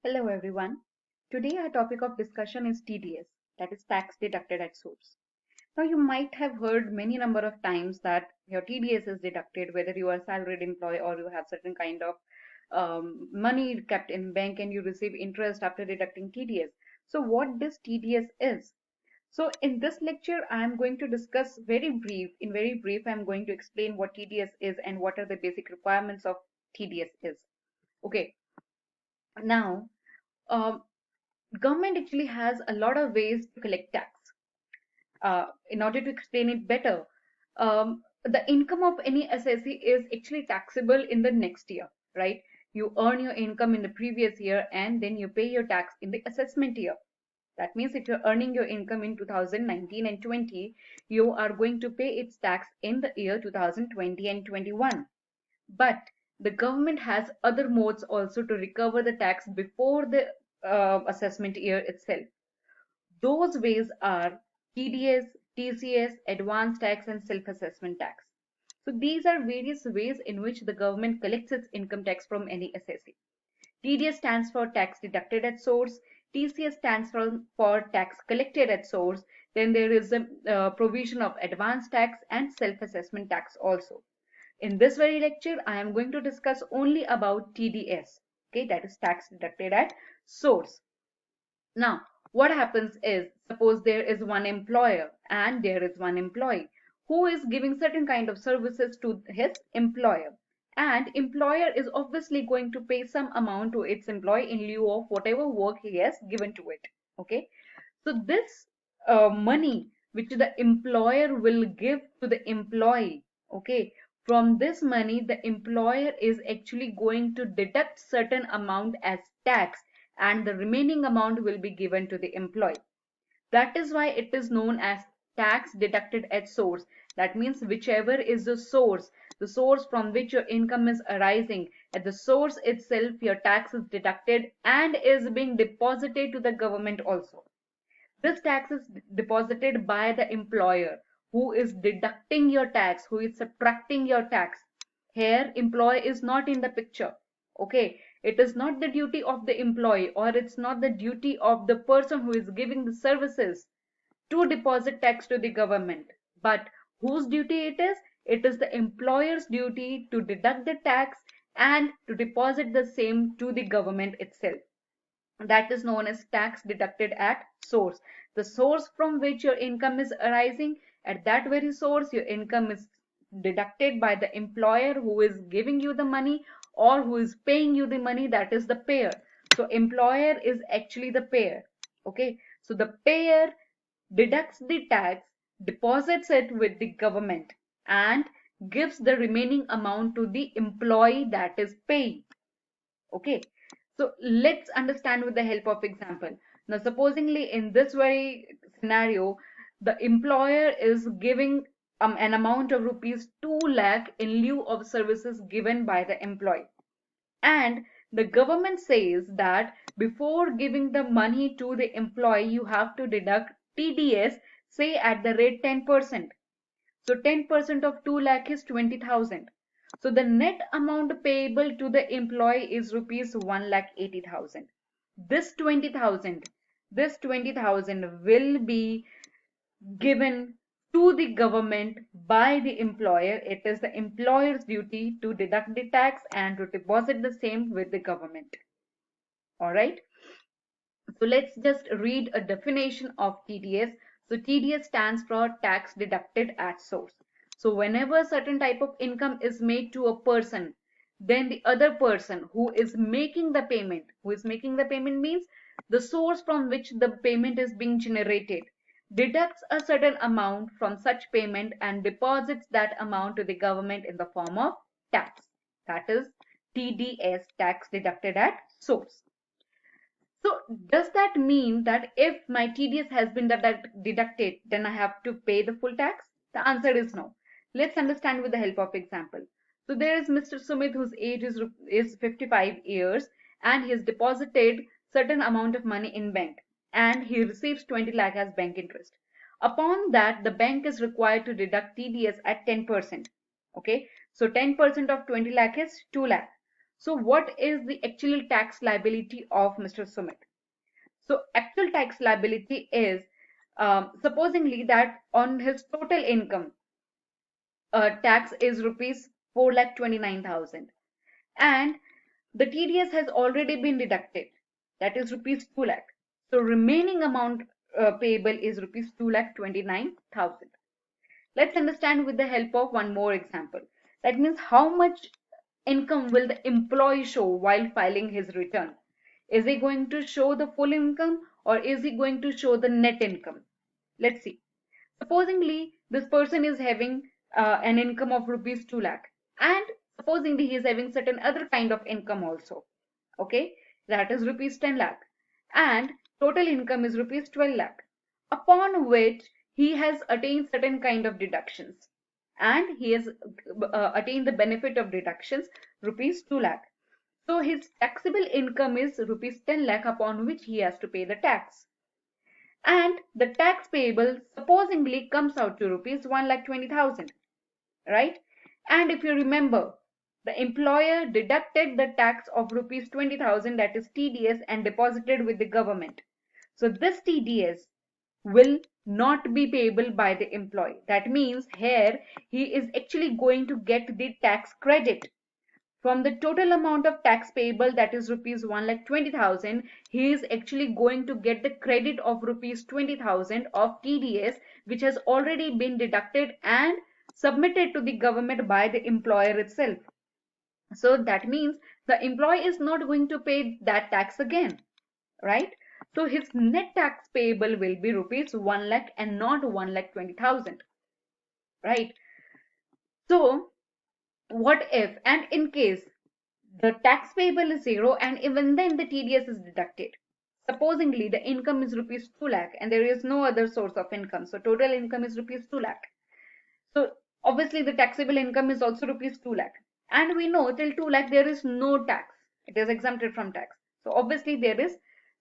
Hello everyone. Today our topic of discussion is TDS, that is tax deducted at source. Now you might have heard many number of times that your TDS is deducted whether you are a salaried employee or you have certain kind of money kept in bank and you receive interest after deducting TDS. So what this TDS is? So in this lecture I am going to discuss very brief I am going to explain what TDS is and what are the basic requirements of TDS is. Okay. Now um, government actually has a lot of ways to collect tax. In order to explain it better, the income of any assessee is actually taxable in the next year, right? You earn your income in the previous year and then you pay your tax in the assessment year. That means if you're earning your income in 2019 and 20, you are going to pay its tax in the year 2020 and 21. But the government has other modes also to recover the tax before the assessment year itself. Those ways are TDS, TCS, advanced tax, and self assessment tax. So these are various ways in which the government collects its income tax from any assessee. TDS stands for tax deducted at source. TCS stands for tax collected at source. Then there is a provision of advanced tax and self-assessment tax also. In this very lecture, I am going to discuss only about TDS. Okay, that is tax deducted at source. Now, what happens is, suppose there is one employer and there is one employee who is giving certain kind of services to his employer. And employer is obviously going to pay some amount to its employee in lieu of whatever work he has given to it. Okay. So this money which the employer will give to the employee, okay, from this money the employer is actually going to deduct certain amount as tax and the remaining amount will be given to the employee. That is why it is known as tax deducted at source. That means whichever is the source from which your income is arising, at the source itself your tax is deducted and is being deposited to the government also. This tax is deposited by the employer who is deducting your tax, who is subtracting your tax. Here, employee is not in the picture. Okay, it is not the duty of the employee or it's not the duty of the person who is giving the services to deposit tax to the government. But whose duty it is? It is the employer's duty to deduct the tax and to deposit the same to the government itself. That is known as tax deducted at source. The source from which your income is arising, at that very source your income is deducted by the employer who is giving you the money or who is paying you the money, that is the payer. So employer is actually the payer. Okay, so the payer deducts the tax, deposits it with the government and gives the remaining amount to the employee that is paying. Okay, so let's understand with the help of example. Now supposingly in this very scenario the employer is giving an amount of rupees 2 lakh in lieu of services given by the employee, and the government says that before giving the money to the employee you have to deduct TDS, say at the rate 10%. So 10% of 2 lakh is 20,000. So the net amount payable to the employee is rupees 1,80,000. This 20,000 will be given to the government by the employer. It is the employer's duty to deduct the tax and to deposit the same with the government. All right. So let's just read a definition of TDS. So TDS stands for tax deducted at source. So whenever a certain type of income is made to a person, then the other person who is making the payment, means the source from which the payment is being generated, deducts a certain amount from such payment and deposits that amount to the government in the form of tax. That is TDS, tax deducted at source. So does that mean that if my TDS has been deducted, then I have to pay the full tax? The answer is no. Let's understand with the help of example. So there is Mr. Sumit whose age is 55 years and he has deposited certain amount of money in bank and he receives 20 lakh as bank interest. Upon that, the bank is required to deduct TDS at 10%. Okay, so 10% of 20 lakh is 2 lakh. So what is the actual tax liability of Mr. Sumit? So actual tax liability is supposingly that on his total income, tax is rupees 4,29,000, and the TDS has already been deducted, that is rupees 2 lakh. So remaining amount payable is rupees 2,29,000. Let's understand with the help of one more example. That means how much income will the employee show while filing his return? Is he going to show the full income or is he going to show the net income? Let's see. Supposingly this person is having an income of rupees 2 lakh, and supposingly he is having certain other kind of income also. Okay, that is rupees 10 lakh, and total income is rupees 12 lakh, upon which he has attained certain kind of deductions, and he has attained the benefit of deductions rupees 2 lakh. So his taxable income is rupees 10 lakh, upon which he has to pay the tax, and the tax payable supposingly comes out to rupees 1,20,000, right? And if you remember, the employer deducted the tax of rupees 20,000, that is TDS, and deposited with the government. So this TDS will not be payable by the employee. That means here he is actually going to get the tax credit from the total amount of tax payable, that is rupees 1,20,000. He is actually going to get the credit of rupees 20,000 of TDS, which has already been deducted and submitted to the government by the employer itself. So that means the employee is not going to pay that tax again, right? So his net tax payable will be rupees 1 lakh and not 1,20,000, right? So what if, and in case the tax payable is zero and even then the TDS is deducted? Supposingly the income is rupees 2 lakh and there is no other source of income. So total income is rupees 2 lakh. So obviously the taxable income is also rupees 2 lakh. And we know till 2 lakh there is no tax. It is exempted from tax. So obviously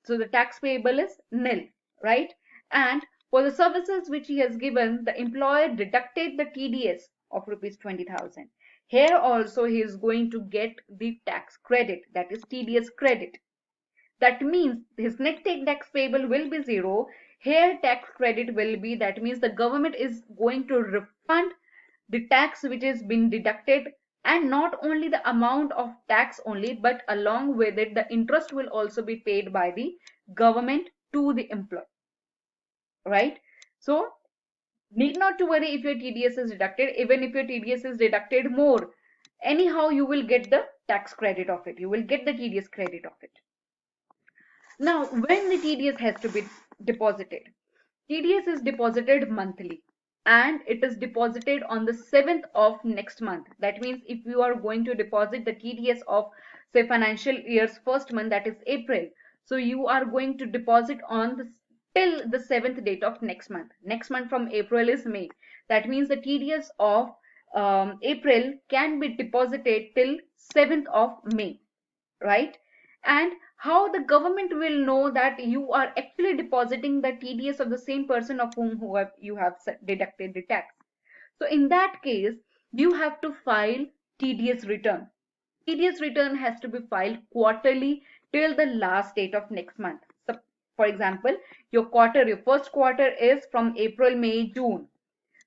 so the tax payable is nil, right? And for the services which he has given, the employer deducted the TDS of rupees 20,000. Here also he is going to get the tax credit, that is TDS credit. That means his net tax payable will be zero. Here tax credit will be, that means the government is going to refund the tax which has been deducted, and not only the amount of tax only, but along with it the interest will also be paid by the government to the employee, right? So need not to worry if your TDS is deducted. Even if your TDS is deducted more, anyhow you will get the tax credit of it. You will get the TDS credit of it. Now, when the TDS has to be deposited, TDS is deposited monthly and it is deposited on the 7th of next month. That means if you are going to deposit the TDS of, say, financial year's first month, that is April, so you are going to deposit on the till the 7th date of next month. Next month from April is May. That means the TDS of April can be deposited till 7th of May, right? And how the government will know that you are actually depositing the TDS of the same person of whom you have deducted the tax? So in that case, you have to file TDS return. TDS return has to be filed quarterly till the last date of next month. So, for example, your first quarter is from April, May, June.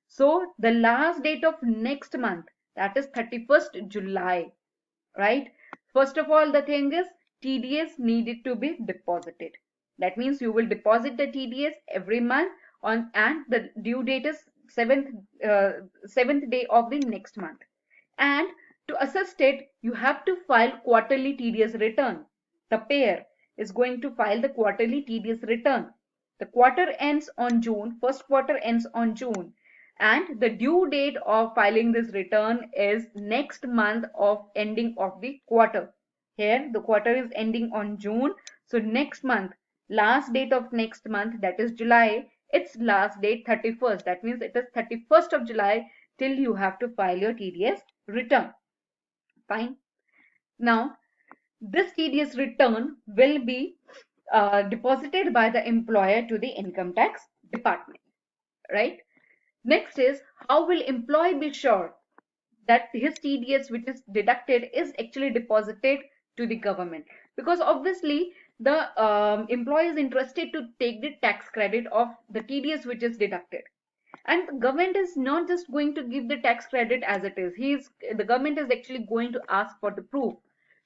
So the last date of next month, that is 31st July, right? First of all, the thing is TDS needed to be deposited. That means you will deposit the TDS every month on, and the due date is 7th day of the next month. And to assist it, you have to file quarterly TDS return. The payer is going to file the quarterly TDS return. The quarter ends on June, first quarter ends on June, and the due date of filing this return is next month of ending of the quarter. Here the quarter is ending on June, so next month, last date of next month, that is July, its last date 31st. That means it is 31st of July till you have to file your TDS return. Fine. Now this TDS return will be deposited by the employer to the income tax department, right? Next is, how will employee be sure that his TDS which is deducted is actually deposited to the government, because obviously the employee is interested to take the tax credit of the TDS which is deducted. And the government is not just going to give the tax credit as it is. The government is actually going to ask for the proof.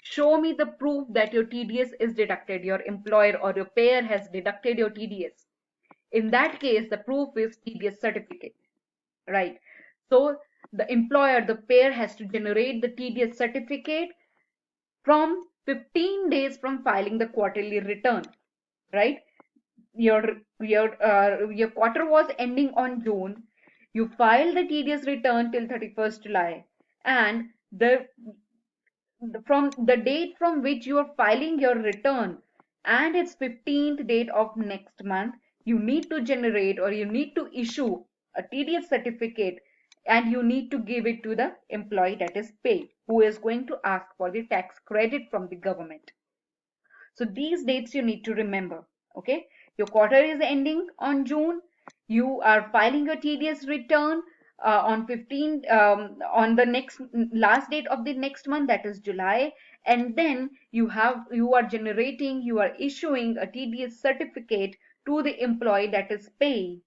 Show me the proof that your TDS is deducted, your employer or your payer has deducted your TDS. In that case, the proof is TDS certificate, right? So the employer, the payer has to generate the TDS certificate from 15 days from filing the quarterly return, right? Your quarter was ending on June. You filed the TDS return till 31st July, and from the date from which you are filing your return and its 15th date of next month, you need to generate or you need to issue a TDS certificate, and you need to give it to the employee, that is pay, who is going to ask for the tax credit from the government. So these dates you need to remember. Okay, your quarter is ending on June. You are filing your TDS return on 15 on the next last date of the next month, that is July, and then you are issuing a TDS certificate to the employee, that is pay,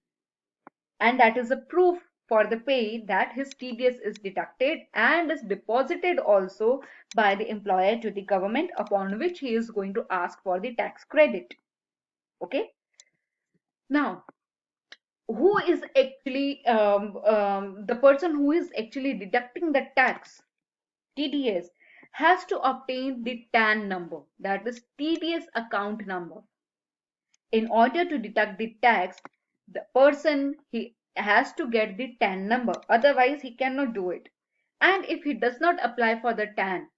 and that is a proof for the pay that his TDS is deducted and is deposited also by the employer to the government, upon which he is going to ask for the tax credit. Okay. Now, who is actually the person who is actually deducting the tax, TDS, has to obtain the TAN number, that is TDS account number. In order to deduct the tax, the person, he has to get the TAN number, otherwise he cannot do it. And if he does not apply for the TAN,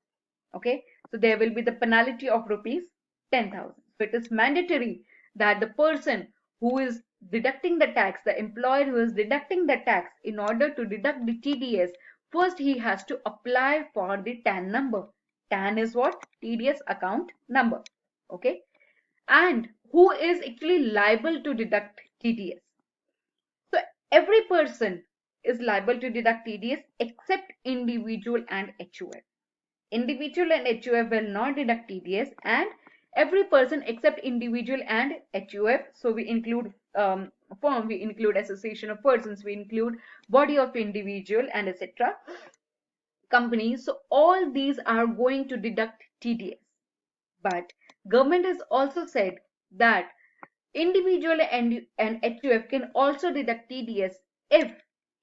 okay, so there will be the penalty of rupees 10,000. So it is mandatory that the person who is deducting the tax, the employer who is deducting the tax, in order to deduct the TDS, first he has to apply for the TAN number. TAN is what? TDS account number. Okay. And who is actually liable to deduct TDS? So every person is liable to deduct TDS except individual and HUF. Individual and HUF will not deduct TDS, and every person except individual and HUF. So we include firm, we include association of persons, we include body of individual, and etc. companies. So all these are going to deduct TDS. But government has also said that individual and HUF can also deduct TDS if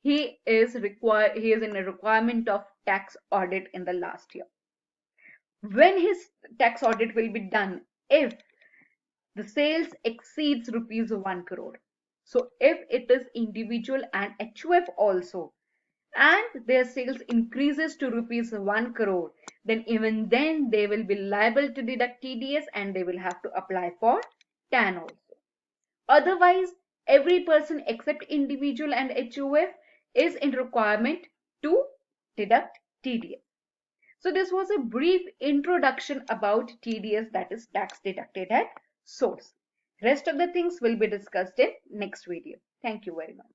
he is in a requirement of tax audit in the last year. When his tax audit will be done, if the sales exceeds rupees 1 crore. So if it is individual and HUF also, and their sales increases to rupees 1 crore, then even then they will be liable to deduct TDS and they will have to apply for TAN also. Otherwise, every person except individual and HUF is in requirement to deduct TDS. So this was a brief introduction about TDS, that is tax deducted at source. Rest of the things will be discussed in next video. Thank you very much.